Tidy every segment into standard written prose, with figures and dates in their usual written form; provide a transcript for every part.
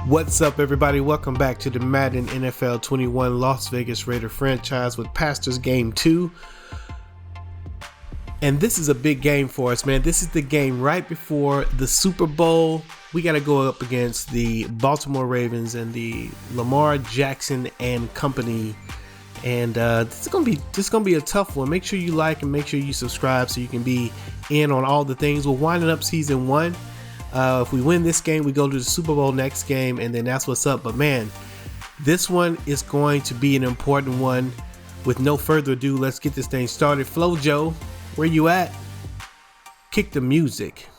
What's up, everybody? Welcome back to the Madden NFL 21 Las Vegas Raider franchise with Pastors Game 2. And this is a big game for us, man. This is the game right before the Super Bowl. We got to go up against the Baltimore Ravens and the Lamar Jackson and company. And this is gonna be a tough one. Make sure you like and make sure you subscribe so you can be in on all the things. We're winding up season 1. If we win this game, we go to the Super Bowl next game, and then that's what's up. But man, this one is going to be an important one. With no further ado, let's get this thing started. Flo Joe, where you at? Kick the music.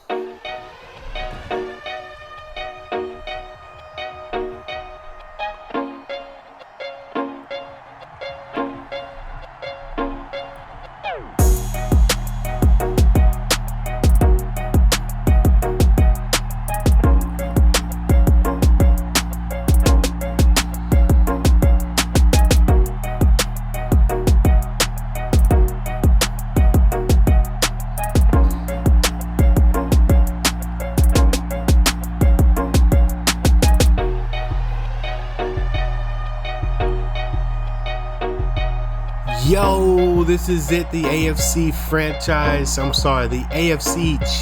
Yo, this is it, the AFC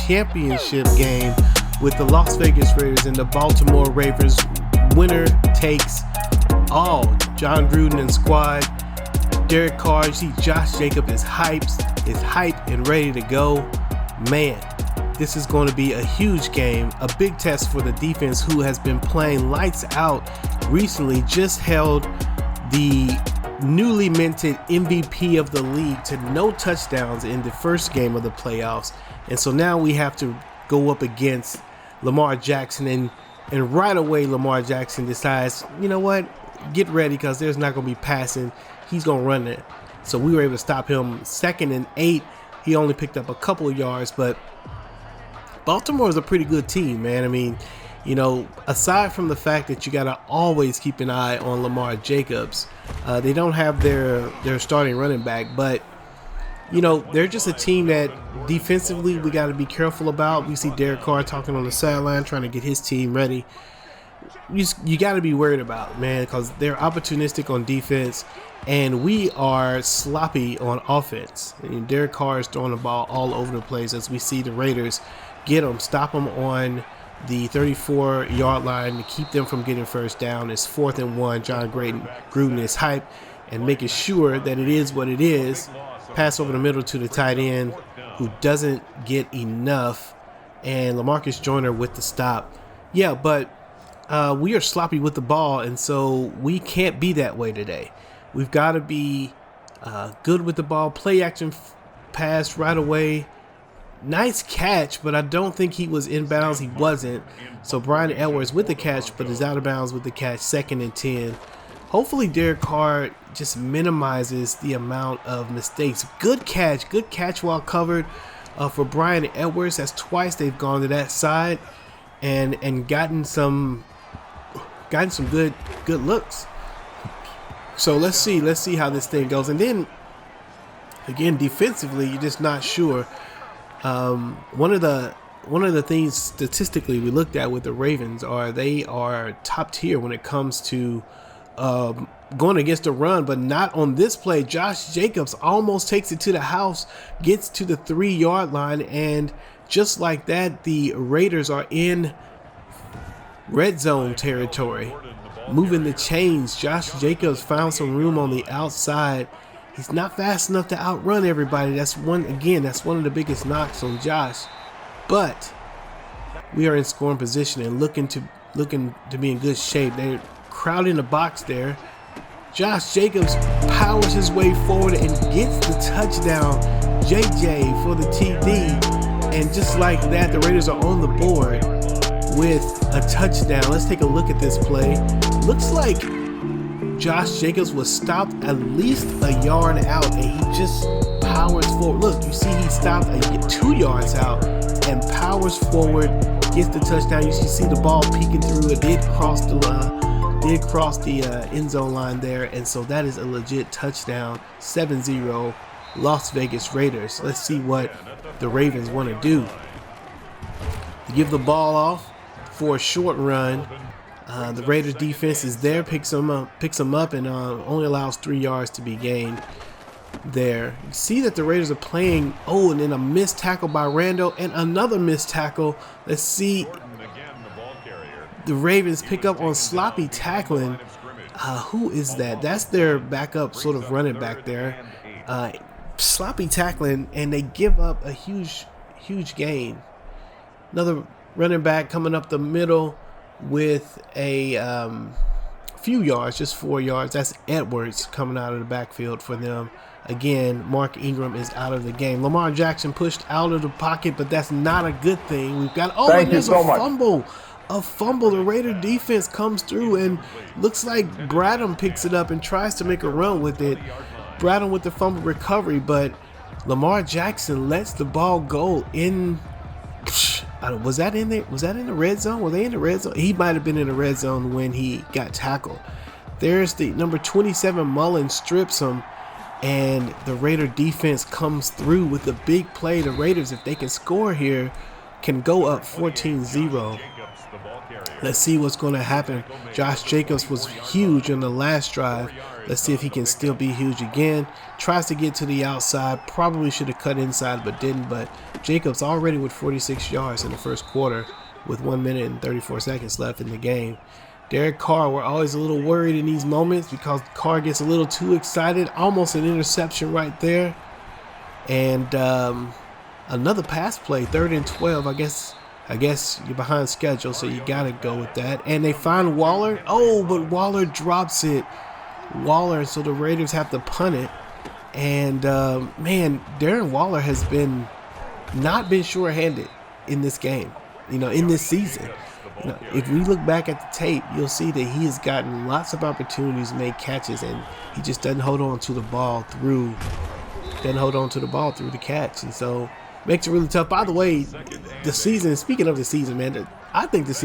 Championship game with the Las Vegas Raiders and the Baltimore Ravens. Winner takes all. John Gruden and squad. Derek Carr, you see Josh Jacobs is hyped and ready to go. Man, this is going to be a huge game, a big test for the defense who has been playing lights out recently, just held the newly minted MVP of the league to no touchdowns in the first game of the playoffs. And so now we have to go up against Lamar Jackson, and right away Lamar Jackson decides, you know what, get ready, because there's not going to be passing. He's going to run it. So we were able to stop him. 2nd and 8. He only picked up a couple of yards, but Baltimore is a pretty good team, man. I mean, you know, aside from the fact that you got to always keep an eye on Lamar Jacobs, they don't have their starting running back, but, you know, they're just a team that defensively we got to be careful about. We see Derek Carr talking on the sideline, trying to get his team ready. You got to be worried about, man, because they're opportunistic on defense, and we are sloppy on offense. And Derek Carr is throwing the ball all over the place as we see the Raiders get them, stop them on the 34-yard line to keep them from getting first down. It's 4th and 1. John Gruden is hyped and making sure that it is what it is. Pass over the middle to the tight end, who doesn't get enough, and LaMarcus Joyner with the stop. Yeah, but we are sloppy with the ball, and so we can't be that way today. We've got to be good with the ball. Play action pass right away. Nice catch, but I don't think he was in bounds. He wasn't. So Bryan Edwards with the catch, but is out of bounds with the catch. 2nd and 10. Hopefully Derek Carr just minimizes the amount of mistakes. Good catch while covered for Bryan Edwards. That's twice they've gone to that side and gotten some good looks. So let's see how this thing goes. And then again, defensively, you're just not sure. One of the things statistically we looked at with the Ravens they are top tier when it comes to going against the run, but not on this play. Josh Jacobs almost takes it to the house, gets to the 3-yard line, and just like that, the Raiders are in red zone territory, moving the chains. Josh Jacobs found some room on the outside. He's not fast enough to outrun everybody. That's one of the biggest knocks on Josh. But we are in scoring position and looking to be in good shape. They're crowding the box there. Josh Jacobs powers his way forward and gets the touchdown. JJ for the TD. And just like that, the Raiders are on the board with a touchdown. Let's take a look at this play. Looks like Josh Jacobs was stopped at least a yard out, and he just powers forward. Look, you see he stopped 2 yards out and powers forward, gets the touchdown. You see the ball peeking through. It did cross the end zone line there, and so that is a legit touchdown. 7-0 Las Vegas Raiders. Let's see what the Ravens want to do. Give the ball off for a short run. The Raiders defense is there, picks them up, and only allows 3 yards to be gained there. You see that the Raiders are playing. Oh, and then a missed tackle by Randall and another missed tackle. Let's see. The Ravens pick up on sloppy tackling. Who is that? That's their backup sort of running back there. Sloppy tackling, and they give up a huge gain. Another running back coming up the middle with a few yards, just 4 yards. That's Edwards coming out of the backfield for them. Again, Mark Ingram is out of the game. Lamar Jackson pushed out of the pocket, but that's not a good thing. We've got, oh, and there's a fumble. A fumble. The Raider defense comes through, and looks like Bradham picks it up and tries to make a run with it. Bradham with the fumble recovery, but Lamar Jackson lets the ball go in. Was that in there? Was that in the red zone? Were they in the red zone? He might have been in the red zone when he got tackled. There's the number 27 Mullen strips him, and the Raider defense comes through with a big play. The Raiders, if they can score here, can go up 14-0. Let's see what's going to happen. Josh Jacobs was huge on the last drive. Let's see if he can still be huge again. Tries to get to the outside. Probably should have cut inside, but didn't. But Jacobs already with 46 yards in the first quarter with 1 minute and 34 seconds left in the game. Derek Carr, we're always a little worried in these moments because Carr gets a little too excited. Almost an interception right there. And another pass play, 3rd and 12. I guess you're behind schedule, so you got to go with that. And they find Waller. Oh, but Waller drops it. So the Raiders have to punt it. And, man, Darren Waller has not been sure-handed in this game, in this season. If we look back at the tape, you'll see that he has gotten lots of opportunities to make catches, and he just doesn't hold on to the ball through the catch. And so makes it really tough. By the way, the season, speaking of the season, man, I think this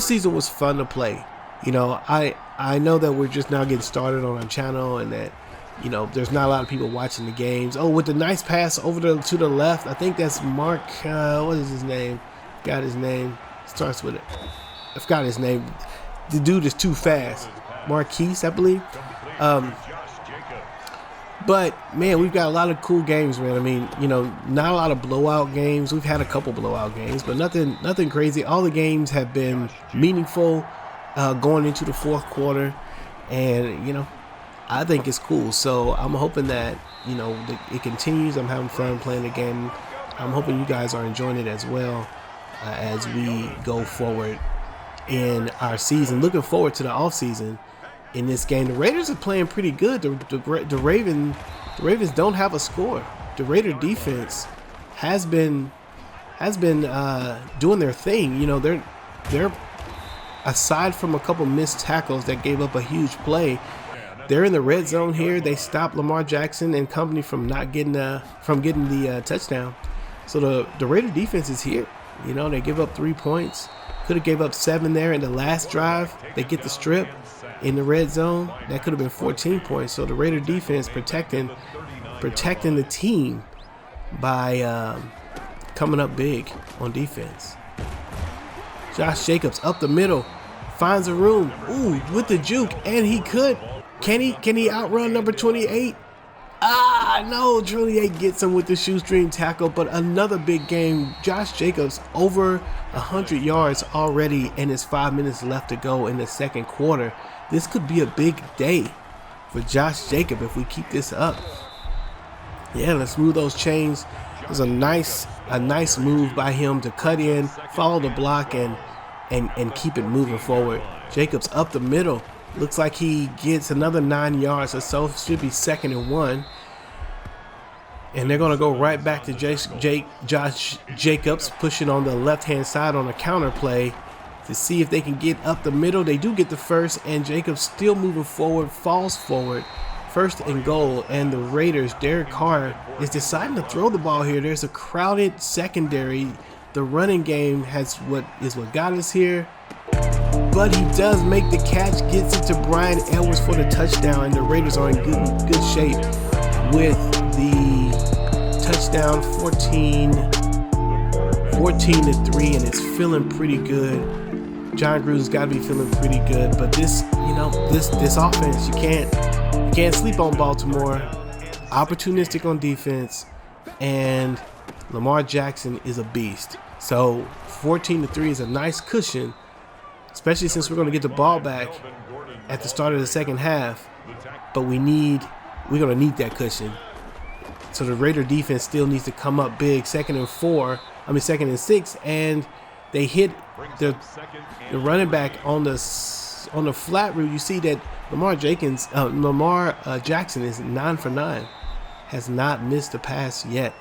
season was fun to play. I know that we're just now getting started on our channel, and that, there's not a lot of people watching the games. Oh, with the nice pass over to the left, I think that's Mark, what is his name? Got his name. Starts with it. I forgot his name. The dude is too fast. Marquise, I believe. But, man, we've got a lot of cool games, man. I mean, not a lot of blowout games. We've had a couple blowout games, but nothing crazy. All the games have been meaningful going into the fourth quarter. And, I think it's cool. So I'm hoping that, it continues. I'm having fun playing the game. I'm hoping you guys are enjoying it as well as we go forward in our season. Looking forward to the offseason. In this game, the Raiders are playing pretty good. The Ravens don't have a score. The Raider defense has been doing their thing. They're aside from a couple missed tackles that gave up a huge play. They're in the red zone here. They stopped Lamar Jackson and company from getting the touchdown. So the Raider defense is here. They give up 3 points. Could have gave up 7 there in the last drive. They get the strip in the red zone. That could have been 14 points. So the Raider defense protecting the team by coming up big on defense. Josh Jacobs up the middle, finds a room. Ooh, with the juke, and he could. Can he outrun number 28? No, 28 gets him with the shoestring tackle, but another big game. Josh Jacobs over 100 yards already, and it's 5 minutes left to go in the second quarter. This could be a big day for Josh Jacobs if we keep this up. Yeah, let's move those chains. It was a nice move by him to cut in, follow the block, and keep it moving forward. Jacobs up the middle. Looks like he gets another 9 yards or so. Should be 2nd and 1. And they're going to go right back to Josh Jacobs, pushing on the left-hand side on a counter play to see if they can get up the middle. They do get the first, and Jacobs still moving forward, falls forward. 1st and goal, and the Raiders, Derek Carr, is deciding to throw the ball here. There's a crowded secondary. The running game is what got us here. But he does make the catch, gets it to Brian Edwards for the touchdown, and the Raiders are in good shape with the touchdown, 14-3, and it's feeling pretty good John Gruden's got to be feeling pretty good. But this, this offense, you can't sleep on Baltimore. Opportunistic on defense, and Lamar Jackson is a beast. So 14-3 is a nice cushion, especially since we're going to get the ball back at the start of the second half. But we're going to need that cushion. So the Raider defense still needs to come up big. 2nd and 6, and they hit the running back on the flat route. You see that Lamar Jackson is 9 for 9, has not missed a pass yet.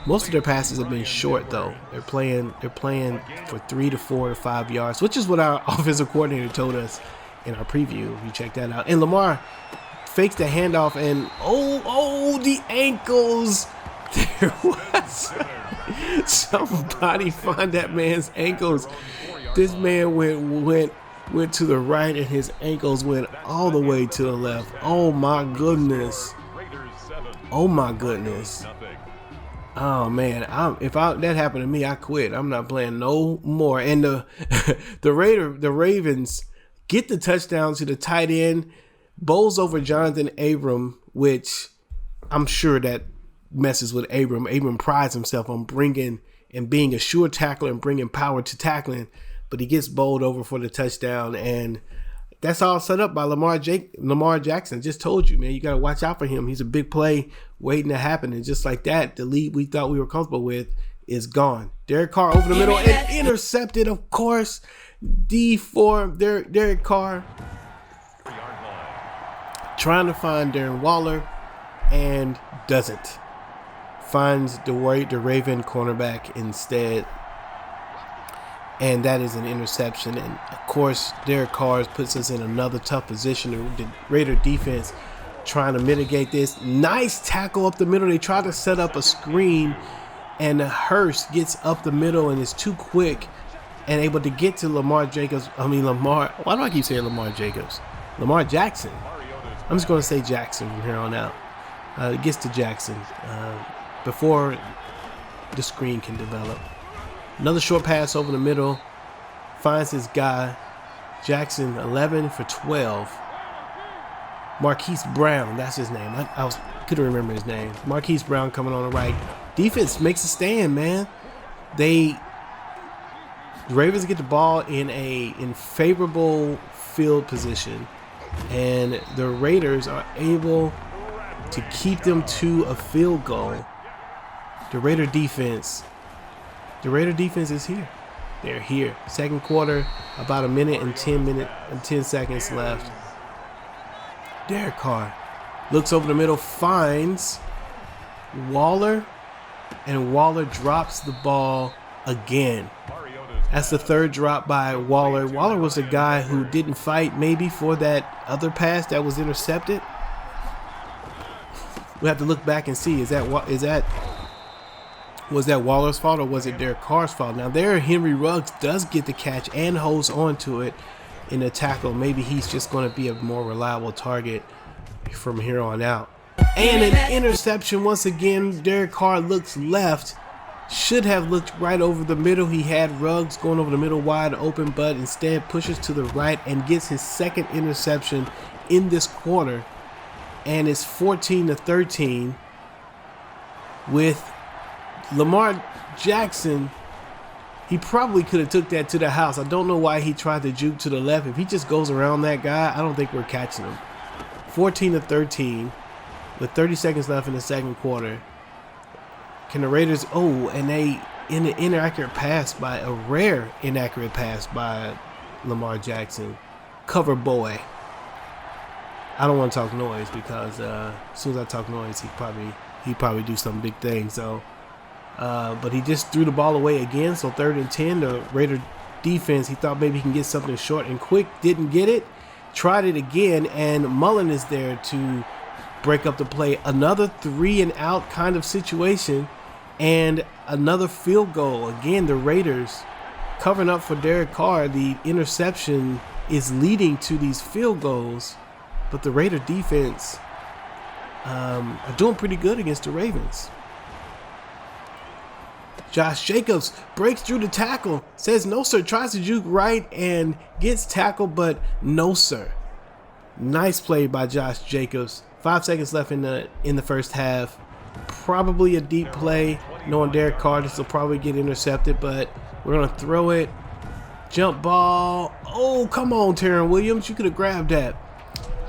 Most of their passes have been short though. They're playing for 3 to 4 to 5 yards, which is what our offensive coordinator told us in our preview. You check that out. And Lamar fakes the handoff, and the ankles. There was somebody find that man's ankles. This man went to the right, and his ankles went all the way to the left. Oh my goodness. Oh my goodness. Oh man, if that happened to me, I quit. I'm not playing no more. And the Ravens get the touchdown to the tight end, bowls over Jonathan Abram, which I'm sure that messes with Abram. Abram prides himself on bringing and being a sure tackler and bringing power to tackling, but he gets bowled over for the touchdown, and that's all set up by Lamar Jackson. Just told you, man, you got to watch out for him. He's a big play waiting to happen, and just like that, the lead we thought we were comfortable with is gone. Derek Carr over the middle and intercepted, of course. D4, Derek Carr trying to find Darren Waller and doesn't. Finds the Raven cornerback instead. And that is an interception. And of course, Derek Carr puts us in another tough position. The Raider defense trying to mitigate this. Nice tackle up the middle. They try to set up a screen, and Hurst gets up the middle and is too quick and able to get to Lamar Jackson. Why do I keep saying Lamar Jacobs? Lamar Jackson. I'm just going to say Jackson from here on out. It gets to Jackson before the screen can develop. Another short pass over the middle. Finds his guy. Jackson 11 for 12. Marquise Brown, that's his name. I couldn't remember his name. Marquise Brown coming on the right. Defense makes a stand, man. The Ravens get the ball in favorable field position, and the Raiders are able to keep them to a field goal. The Raider defense is here. They're here. Second quarter, about a minute and 10 seconds left. Derek Carr looks over the middle, finds Waller, and Waller drops the ball again. That's the third drop by Waller. Waller was a guy who didn't fight maybe for that other pass that was intercepted. We have to look back and see, was that Waller's fault or was it Derek Carr's fault? Now there, Henry Ruggs does get the catch and holds on to it in the tackle. Maybe he's just going to be a more reliable target from here on out. And an interception once again. Derek Carr looks left. Should have looked right over the middle. He had Ruggs going over the middle wide open, but instead pushes to the right and gets his second interception in this quarter. And it's 14-13 with Lamar Jackson. He probably could have took that to the house. I don't know why he tried to juke to the left. If he just goes around that guy, I don't think we're catching him. 14-13 with 30 seconds left in the second quarter. Can the Raiders, and they in an inaccurate pass by a rare inaccurate pass by Lamar Jackson. Cover boy. I don't want to talk noise because as soon as I talk noise, he'd probably do some big thing. So, but he just threw the ball away again. So 3rd and 10. The Raider defense, he thought maybe he can get something short and quick. Didn't get it. Tried it again, and Mullen is there to break up the play. Another 3-and-out kind of situation, and another field goal. Again, the Raiders covering up for Derek Carr. The interception is leading to these field goals, but the Raider defense are doing pretty good against the Ravens. Josh Jacobs breaks through the tackle, says no sir, tries to juke right and gets tackled, but no sir. Nice play by Josh Jacobs. 5 seconds left in the first half. Probably a deep play, knowing Derek Carr, this will probably get intercepted, but we're gonna throw it. Jump ball. Oh, come on, Terron Williams, you could have grabbed that.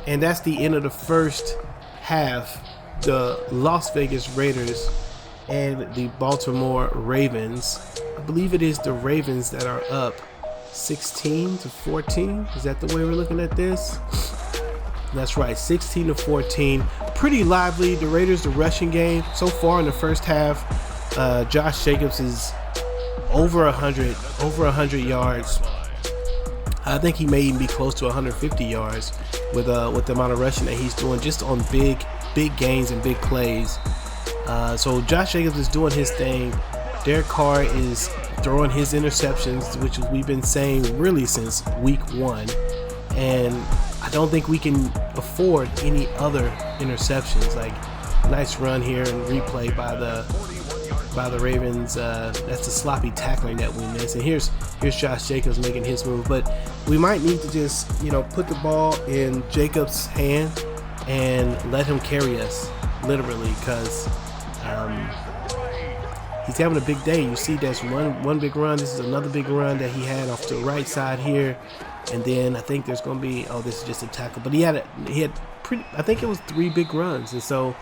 And that's the end of the first half. The Las Vegas Raiders and the Baltimore Ravens. I believe it is the Ravens that are up 16-14. Is that the way we're looking at this? That's right, 16-14. Pretty lively. The Raiders, the rushing game so far in the first half. Josh Jacobs is over 100 yards. I think he may even be close to 150 yards with the amount of rushing that he's doing just on big gains and big plays. So Josh Jacobs is doing his thing. Derek Carr is throwing his interceptions, which we've been saying really since week 1. And I don't think we can afford any other interceptions. Like, nice run here and replay by the Ravens. That's the sloppy tackling that we missed. And here's Josh Jacobs making his move. But we might need to just, put the ball in Jacobs' hand and let him carry us, literally, because he's having a big day. You see, that's one big run. This is another big run that he had off to the right side here. And then I think there's going to be, this is just a tackle. But he had I think it was 3 big runs. And so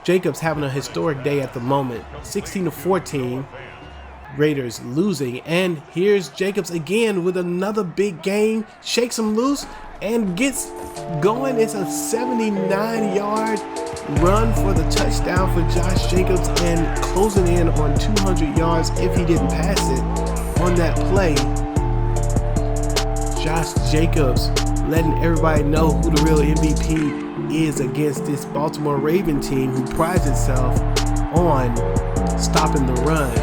Jacobs having a historic day at the moment. 16-14, Raiders losing. And here's Jacobs again with another big game. Shakes him loose and gets going. It's a 79-yard run for the touchdown for Josh Jacobs and closing in on 200 yards if he didn't pass it on that play. Josh Jacobs letting everybody know who the real MVP is against this Baltimore Raven team who prides itself on stopping the run.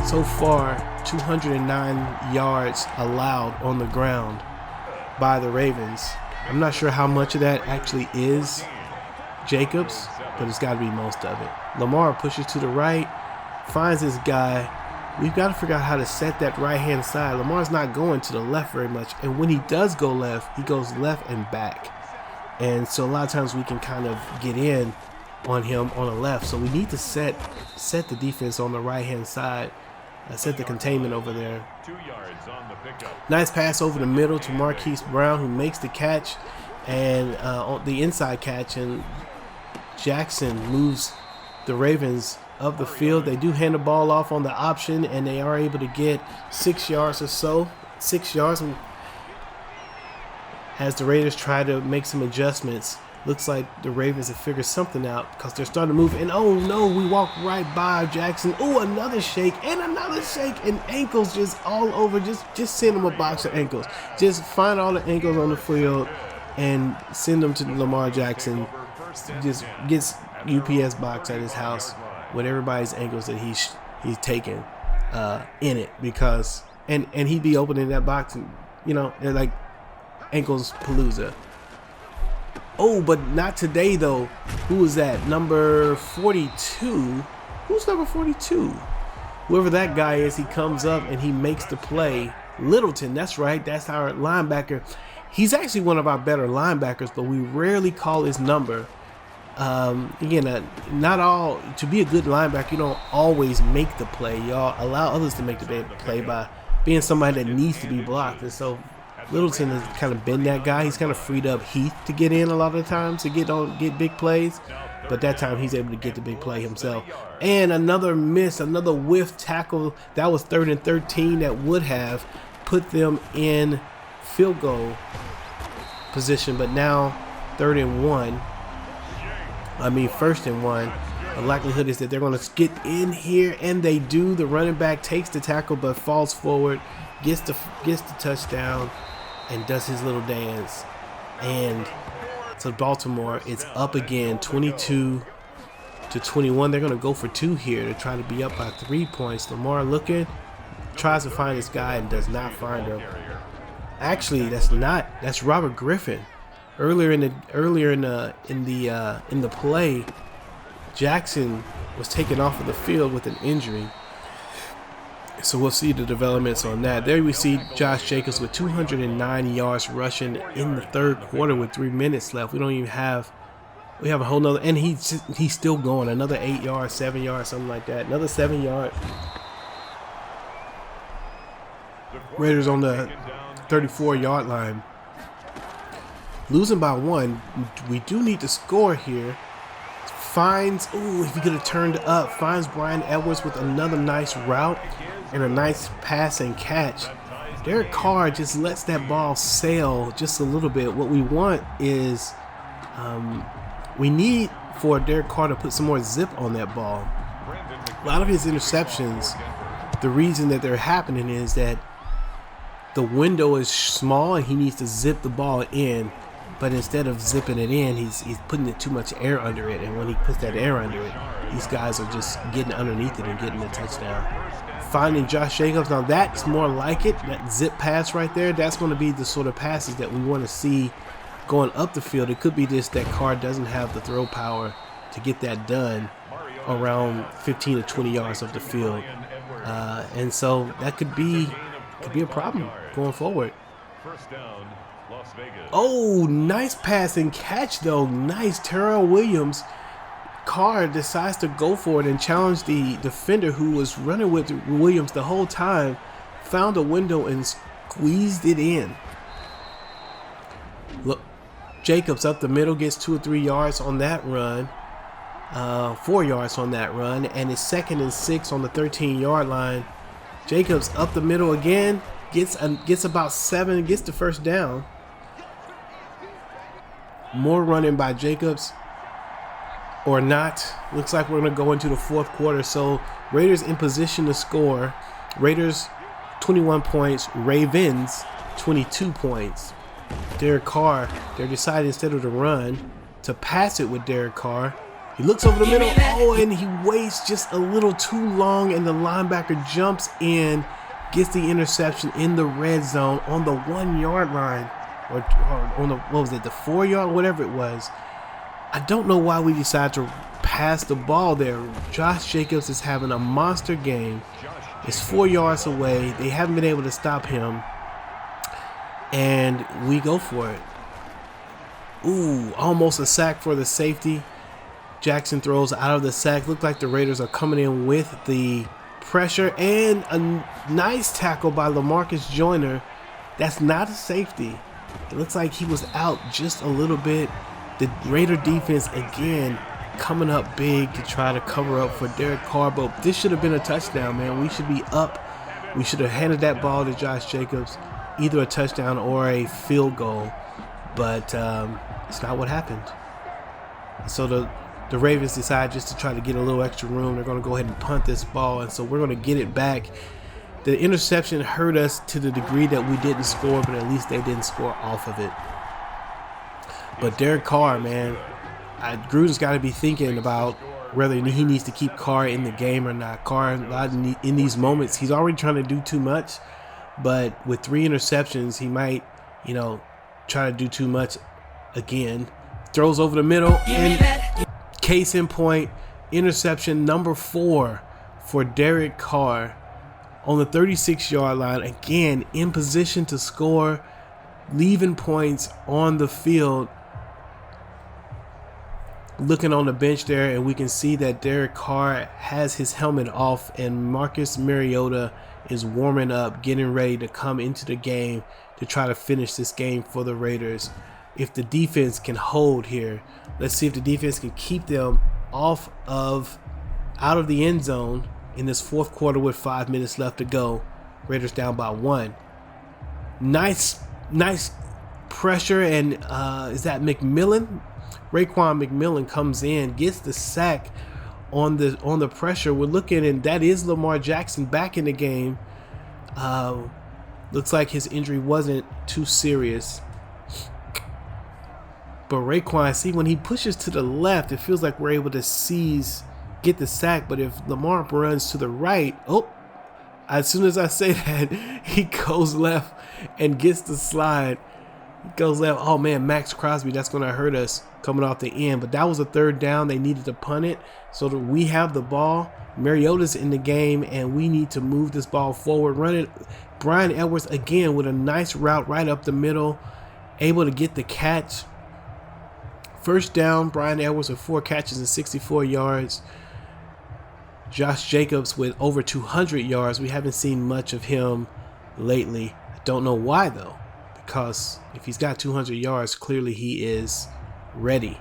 So far, 209 yards allowed on the ground by the Ravens. I'm not sure how much of that actually is Jacobs, but it's got to be most of it. Lamar pushes to the right, finds this guy. We've got to figure out how to set that right-hand side. Lamar's not going to the left very much, and when he does go left, he goes left and back. And so a lot of times we can kind of get in on him on the left. So we need to set the defense on the right-hand side. Set the containment over there. 2 yards on the pickup. Nice pass over the middle to Marquise Brown, who makes the catch and on the inside catch, and Jackson moves the Ravens up the field. They do hand the ball off on the option, and they are able to get 6 yards or so. 6 yards as the Raiders try to make some adjustments. Looks like the Ravens have figured something out because they're starting to move. And oh no, we walk right by Jackson. Oh, another shake and ankles just all over. Just send them a box of ankles. Just find all the ankles on the field and send them to Lamar Jackson. Just gets UPS box at his house with everybody's ankles that he's taken in it, because and he'd be opening that box and they're like ankles palooza. Oh, but not today though. Who was that? Number 42. Who's number 42? Whoever that guy is, he comes up and he makes the play. Littleton, that's right. That's our linebacker. He's actually one of our better linebackers, but we rarely call his number. Again, not all, to be a good linebacker, you don't always make the play. Y'all allow others to make the play by being somebody that needs to be blocked. And so Littleton has kind of been that guy. He's kind of freed up Heath to get in a lot of the times to get big plays, but that time he's able to get the big play himself. And another miss, another whiff tackle. That was 3rd and 13. That would have put them in field goal position, but now 3rd and 1. First and 1. The likelihood is that they're going to get in here, and they do. The running back takes the tackle but falls forward, gets the touchdown, and does his little dance. And so Baltimore, it's up again, 22-21. They're going to go for 2 here to try to be up by 3 points. Lamar looking, tries to find this guy and does not find him. Actually, that's Robert Griffin. Earlier in the play, Jackson was taken off of the field with an injury. So we'll see the developments on that. There we see Josh Jacobs with 209 yards rushing in the third quarter with 3 minutes left. We have a whole nother, and he's still going. Another 8 yards, 7 yards, something like that. Another 7 yard. Raiders on the 34-yard line. Losing by 1. We do need to score here. Finds, if he could have turned up, finds Brian Edwards with another nice route and a nice pass and catch. Derek Carr just lets that ball sail just a little bit. What we want is, we need for Derek Carr to put some more zip on that ball. A lot of his interceptions, the reason that they're happening is that the window is small and he needs to zip the ball in. But instead of zipping it in, he's putting it too much air under it. And when he puts that air under it, these guys are just getting underneath it and getting the touchdown. Finding Josh Jacobs, now that's more like it. That zip pass right there, that's going to be the sort of passes that we want to see going up the field. It could be just that Carr doesn't have the throw power to get that done around 15 to 20 yards of the field. And so that could be a problem going forward. First down, Las Vegas. Oh, nice pass and catch though. Nice. Terrell Williams. Carr decides to go for it and challenge the defender who was running with Williams the whole time. Found a window and squeezed it in. Look, Jacobs up the middle, gets 2 or 3 yards on that run. 4 yards on that run, and it's 2nd and 6 on the 13-yard line. Jacobs up the middle again, gets about 7, gets the first down. More running by Jacobs, or not. Looks like we're going to go into the fourth quarter. So Raiders in position to score. Raiders 21 points, Ravens 22 points. Derek Carr, they're deciding instead of to run, to pass it with Derek Carr. He looks over the middle, and he waits just a little too long, and the linebacker jumps in, gets the interception in the red zone on the 1-yard line, or on the, what was it, the 4-yard, whatever it was. I don't know why we decided to pass the ball there. Josh Jacobs is having a monster game. It's 4 yards away. They haven't been able to stop him, and we go for it. Ooh, almost a sack for the safety. Jackson throws out of the sack. Looked like the Raiders are coming in with the pressure, and a nice tackle by LaMarcus Joyner. That's not a safety. It looks like he was out just a little bit. The Raider defense again coming up big to try to cover up for Derek Carr, but this should have been a touchdown, man. We should be up. We should have handed that ball to Josh Jacobs, either a touchdown or a field goal, but it's not what happened. So the Ravens decide just to try to get a little extra room. They're going to go ahead and punt this ball, and so we're going to get it back. The interception hurt us to the degree that we didn't score, but at least they didn't score off of it. But Derek Carr, man, Gruden's got to be thinking about whether he needs to keep Carr in the game or not. Carr, in these moments, he's already trying to do too much, but with 3 interceptions, he might, try to do too much again. Throws over the middle, and case in point, interception number 4 for Derek Carr on the 36-yard line. Again, in position to score, leaving points on the field. Looking on the bench there, and we can see that Derek Carr has his helmet off, and Marcus Mariota is warming up, getting ready to come into the game to try to finish this game for the Raiders. If the defense can hold here, let's see if the defense can keep them out of the end zone in this fourth quarter with 5 minutes left to go. Raiders down by 1. Nice pressure, and is that McMillan? Raekwon McMillan comes in, gets the sack on the pressure. We're looking, and that is Lamar Jackson back in the game. Looks like his injury wasn't too serious. But Raekwon, see, when he pushes to the left, it feels like we're able to get the sack. But if Lamar runs to the right, as soon as I say that, he goes left and gets the slide. He goes left. Oh, man, Max Crosby, that's going to hurt us coming off the end. But that was a 3rd down. They needed to punt it so that we have the ball. Mariota's in the game, and we need to move this ball forward. Running Brian Edwards again with a nice route right up the middle, able to get the catch. First down, Brian Edwards with 4 catches and 64 yards. Josh Jacobs with over 200 yards. We haven't seen much of him lately. I don't know why though, because if he's got 200 yards, clearly he is ready.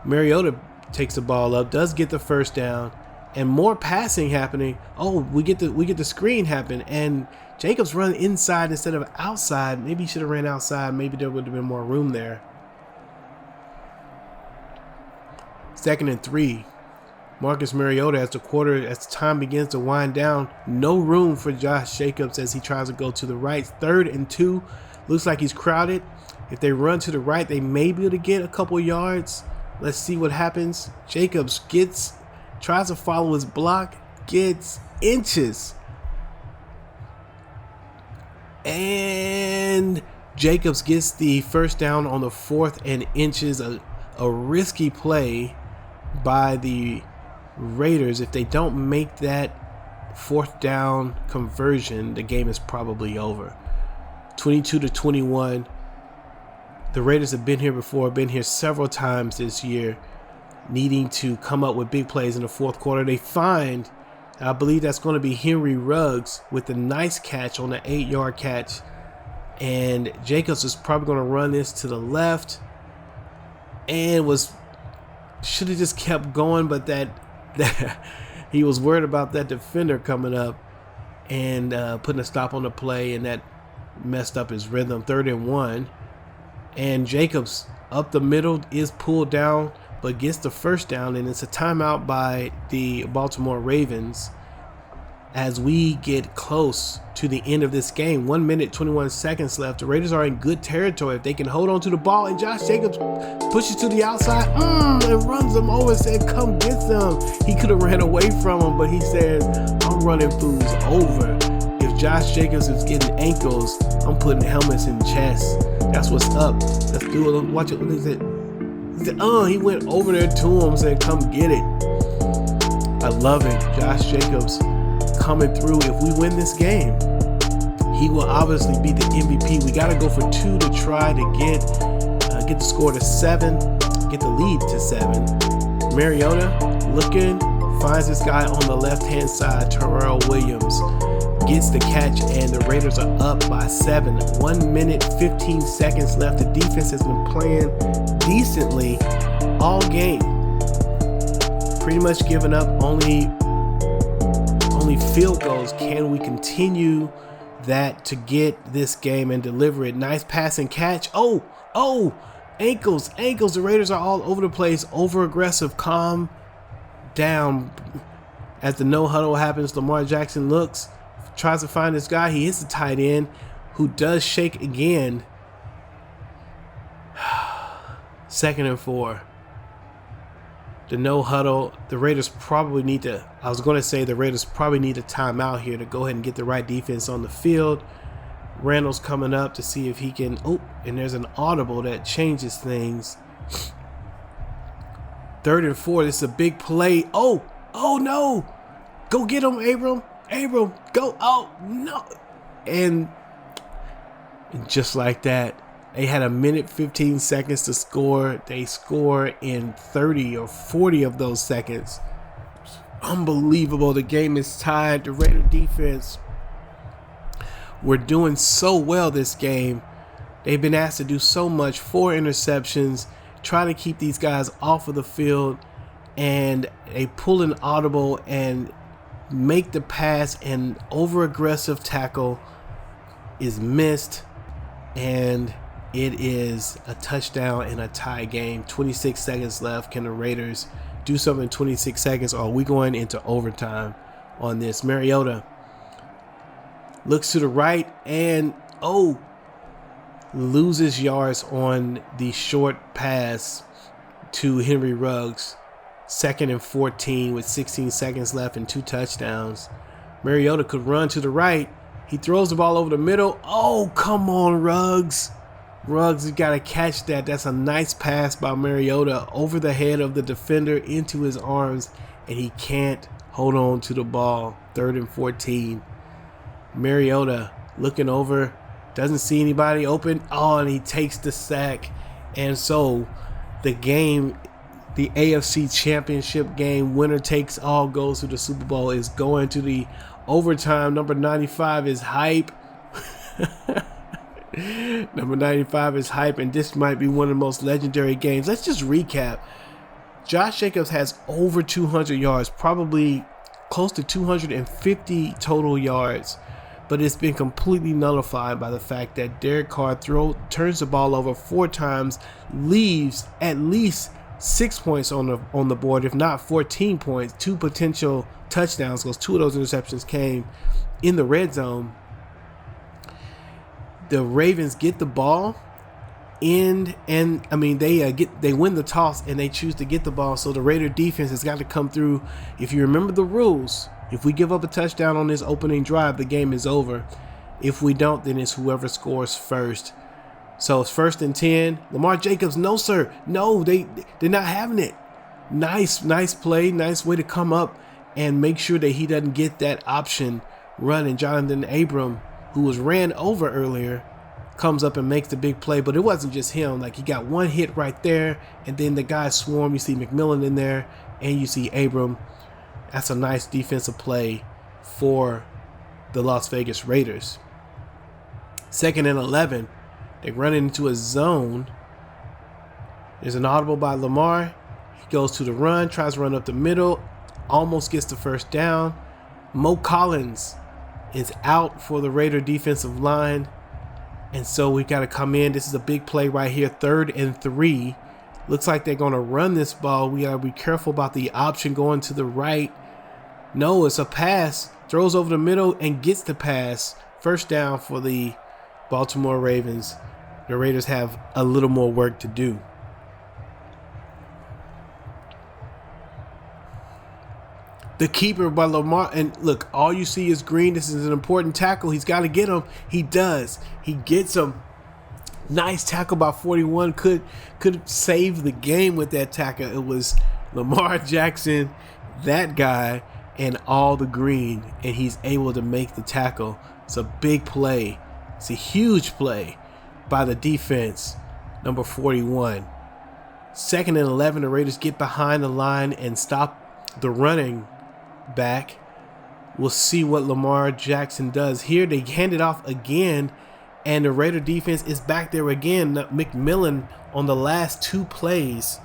Mariota takes the ball up, does get the first down, and more passing happening. Oh, we get the screen happen, and Jacobs run inside instead of outside. Maybe he should have ran outside. Maybe there would have been more room there. 2nd and 3. Marcus Mariota as the time begins to wind down. No room for Josh Jacobs as he tries to go to the right. 3rd and 2. Looks like he's crowded. If they run to the right, they may be able to get a couple yards. Let's see what happens. Jacobs tries to follow his block, gets inches. And Jacobs gets the first down on the 4th and inches. A risky play by the Raiders. If they don't make that 4th down conversion, the game is probably over. 22-21. The Raiders have been here before, been here several times this year, needing to come up with big plays in the 4th quarter. They find, I believe that's going to be Henry Ruggs with a nice catch on the 8-yard catch. And Jacobs is probably going to run this to the left, and should have just kept going, but that he was worried about that defender coming up and putting a stop on the play, and that messed up his rhythm. 3rd and 1, and Jacobs up the middle is pulled down but gets the first down, and it's a timeout by the Baltimore Ravens as we get close to the end of this game. 1 minute 21 seconds left. The Raiders are in good territory if they can hold on to the ball, and Josh Jacobs pushes to the outside and runs them over and said, come get them. He could have ran away from him, but he says, I'm running fools over. If Josh Jacobs is getting ankles, I'm putting helmets in chests. That's what's up. Let's do it. Watch it. What is it? He went over there to him and said, come get it. I love it. Josh Jacobs coming through. If we win this game, he will obviously be the MVP. We got to go for 2 to try to get the score to 7, get the lead to 7. Mariota looking, finds this guy on the left-hand side, Terrell Williams, gets the catch, and the Raiders are up by 7. 1 minute 15 seconds left. The defense has been playing decently all game. Pretty much giving up only field goals. Can we continue that to get this game and deliver it? Nice pass and catch. Oh, ankles. The Raiders are all over the place, over aggressive. Calm down. As the no huddle happens, Lamar Jackson looks, tries to find this guy. He hits the tight end, who does shake again. 2nd and 4. The no huddle. The Raiders probably need to, the Raiders probably need a timeout here to go ahead and get the right defense on the field. Randall's coming up to see if he can, and there's an audible that changes things. 3rd and 4. This is a big play. Oh no. Go get him, Abram, go. Oh no. And just like that, they had 1 minute 15 seconds to score. They score in 30 or 40 of those seconds. Unbelievable. The game is tied. The Raider defense, we're doing so well this game. They've been asked to do so much. 4 interceptions. Try to keep these guys off of the field. And they pull an audible and make the pass, and over-aggressive tackle is missed. And it is a touchdown and a tie game. 26 seconds left. Can the Raiders do something in 26 seconds, or are we going into overtime on this? Mariota looks to the right and loses yards on the short pass to Henry Ruggs. 2nd and 14 with 16 seconds left and 2 touchdowns. Mariota could run to the right. He throws the ball over the middle. Oh, come on, Ruggs. Ruggs, you got to catch that. That's a nice pass by Mariota over the head of the defender into his arms, and he can't hold on to the ball. 3rd and 14. Mariota looking over, doesn't see anybody open. Oh, and he takes the sack. And so the game, the AFC Championship game, winner takes all, goes to the Super Bowl, is going to the overtime. Number 95 is hype. Number 95 is hype, and this might be one of the most legendary games. Let's just recap. Josh Jacobs has over 200 yards, probably close to 250 total yards, but it's been completely nullified by the fact that Derek Carr turns the ball over 4 times, leaves at least 6 points on the board, if not 14 points, 2 potential touchdowns, because 2 of those interceptions came in the red zone. The Ravens get the ball, they win the toss and they choose to get the ball. So the Raider defense has got to come through. If you remember the rules, if we give up a touchdown on this opening drive, the game is over. If we don't, then it's whoever scores first. So it's 1st and 10. Lamar Jacobs, no sir, no, they're not having it. Nice play, nice way to come up and make sure that he doesn't get that option run. And Jonathan Abram, who was ran over earlier, comes up and makes the big play. But it wasn't just him. Like, he got one hit right there, and then the guys swarm. You see McMillan in there, and you see Abram. That's a nice defensive play for the Las Vegas Raiders. 2nd and 11. They run into a zone. There's an audible by Lamar. He goes to the run, tries to run up the middle, almost gets the first down. Mo Collins is out for the Raider defensive line, and so we got to come in. This is a big play right here, 3rd and 3. Looks like they're going to run this ball. We got to be careful about the option going to the right. No, it's a pass. Throws over the middle and gets the pass. First down for the Baltimore Ravens. The Raiders have a little more work to do. The keeper by Lamar, and look, all you see is green. This is an important tackle. He's got to get him. He does. He gets him. Nice tackle by 41. Could save the game with that tackle. It was Lamar Jackson, that guy, and all the green, and he's able to make the tackle. It's a big play. It's a huge play by the defense, number 41. 2nd and 11. The Raiders get behind the line and stop the running back. We'll see what Lamar Jackson does here. They hand it off again, and the Raider defense is back there again. McMillan on the last 2 plays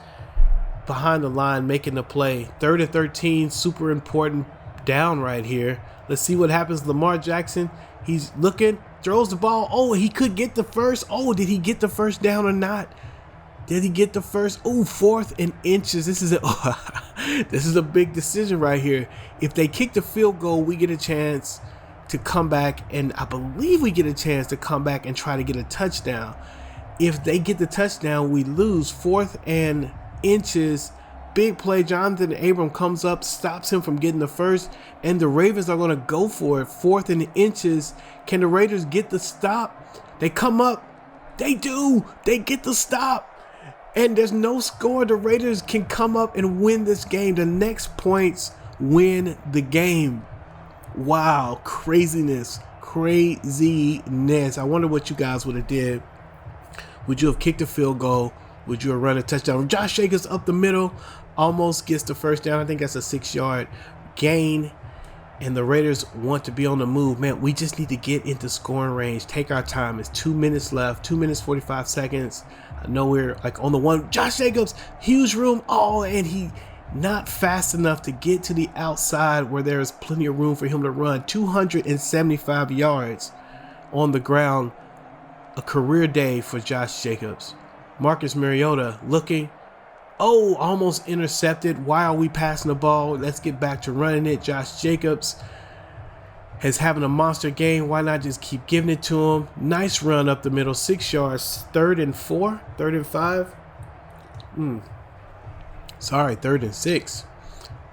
behind the line making the play. 3rd and 13, super important down right here. Let's see what happens. Lamar Jackson, he's looking, throws the ball. Oh, he could get the first. Oh, did he get the first down or not? Did he get the first? Oh, 4th and inches. This is a big decision right here. If they kick the field goal, we get a chance to come back, and I believe we get a chance to come back and try to get a touchdown. If they get the touchdown, we lose. 4th and inches. Big play. Jonathan Abram comes up, stops him from getting the first, and the Ravens are going to go for it. 4th and inches. Can the Raiders get the stop? They come up. They do. They get the stop. And there's no score. The Raiders can come up and win this game. The next points win the game. Wow, craziness. I wonder what you guys would have did. Would you have kicked a field goal? Would you have run a touchdown? Josh Jacobs up the middle, almost gets the first down. I think that's a 6-yard gain. And the Raiders want to be on the move. Man, we just need to get into scoring range. Take our time. It's 2 minutes left. 2 minutes, 45 seconds. I know we're like on the one. Josh Jacobs, huge room. Oh, and he not fast enough to get to the outside where there is plenty of room for him to run. 275 yards on the ground. A career day for Josh Jacobs. Marcus Mariota looking. Oh, almost intercepted. Why are we passing the ball? Let's get back to running it. Josh Jacobs is having a monster game. Why not just keep giving it to him? Nice run up the middle. 6 yards. 3rd and 4. 3rd and 5. 3rd and 6.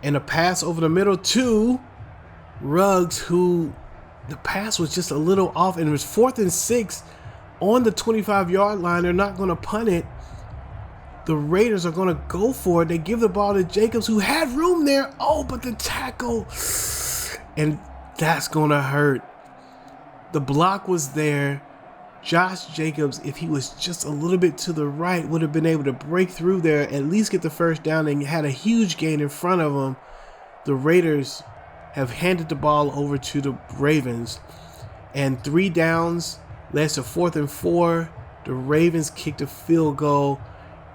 And a pass over the middle to Ruggs, who the pass was just a little off. And it was 4th and 6 on the 25-yard line. They're not going to punt it. the Raiders are going to go for it. They give the ball to Jacobs, who had room there. Oh, but the tackle, and that's going to hurt. The block was there. Josh Jacobs, if he was just a little bit to the right, would have been able to break through there, at least get the first down, and had a huge gain in front of him. The Raiders have handed the ball over to the Ravens, and 3 downs leads to 4th and 4. The Ravens kicked a field goal,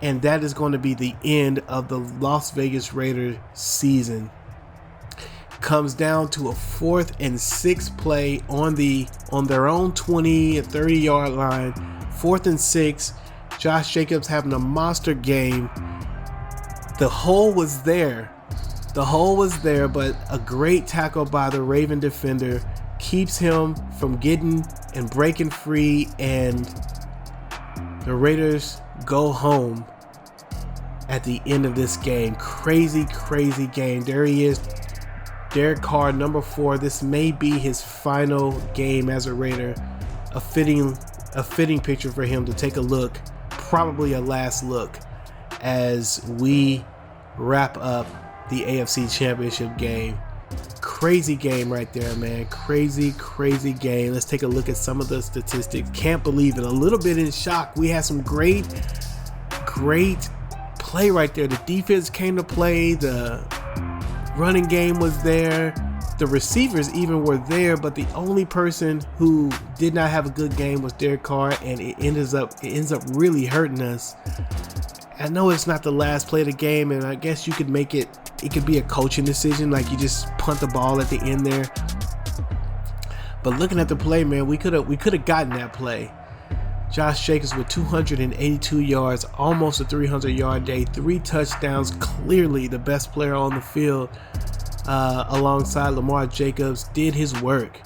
and that is going to be the end of the Las Vegas Raiders season. Comes down to a 4th and 6 play on their own 20 and 30 yard line. 4th and 6. Josh Jacobs having a monster game. The hole was there, but a great tackle by the Raven defender keeps him from getting and breaking free, and the Raiders go home at the end of this game. Crazy game. There he is, Derek Carr, number 4. This may be his final game as a Raider. A fitting picture for him to take a look, probably a last look, as we wrap up the AFC Championship game. Crazy game right there, man. Crazy game. Let's take a look at some of the statistics. Can't believe it. A little bit in shock. We had some great play right there. The defense came to play. The running game was there. The receivers even were there, but the only person who did not have a good game was Derek Carr, and it ends up really hurting us. I know it's not the last play of the game, and I guess you could make it could be a coaching decision, like you just punt the ball at the end there. But looking at the play, man, we could have gotten that play. Josh Jacobs with 282 yards, almost a 300-yard day, 3 touchdowns, clearly the best player on the field, alongside Lamar Jacobs, did his work.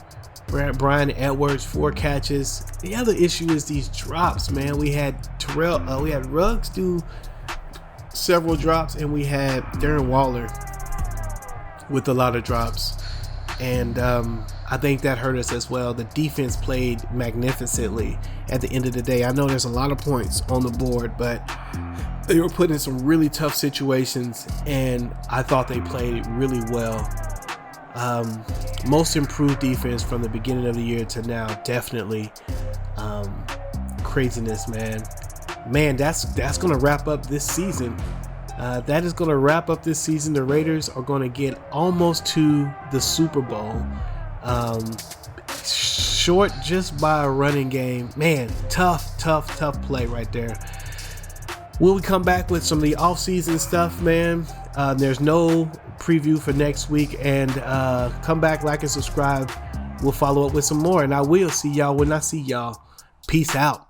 Brian Edwards, 4 catches. The other issue is these drops, man. We had Ruggs do several drops, and we had Darren Waller with a lot of drops. And I think that hurt us as well. The defense played magnificently at the end of the day. I know there's a lot of points on the board, but they were put in some really tough situations, and I thought they played really well. Most improved defense from the beginning of the year to now, definitely. Craziness, man. That's gonna wrap up this season. That is gonna wrap up this season. The Raiders are gonna get almost to the Super Bowl, short just by a running game. Man, tough play right there. Will we come back with some of the off-season stuff, man? There's no preview for next week, and come back, like and subscribe. We'll follow up with some more, and I will see y'all when I see y'all. Peace out.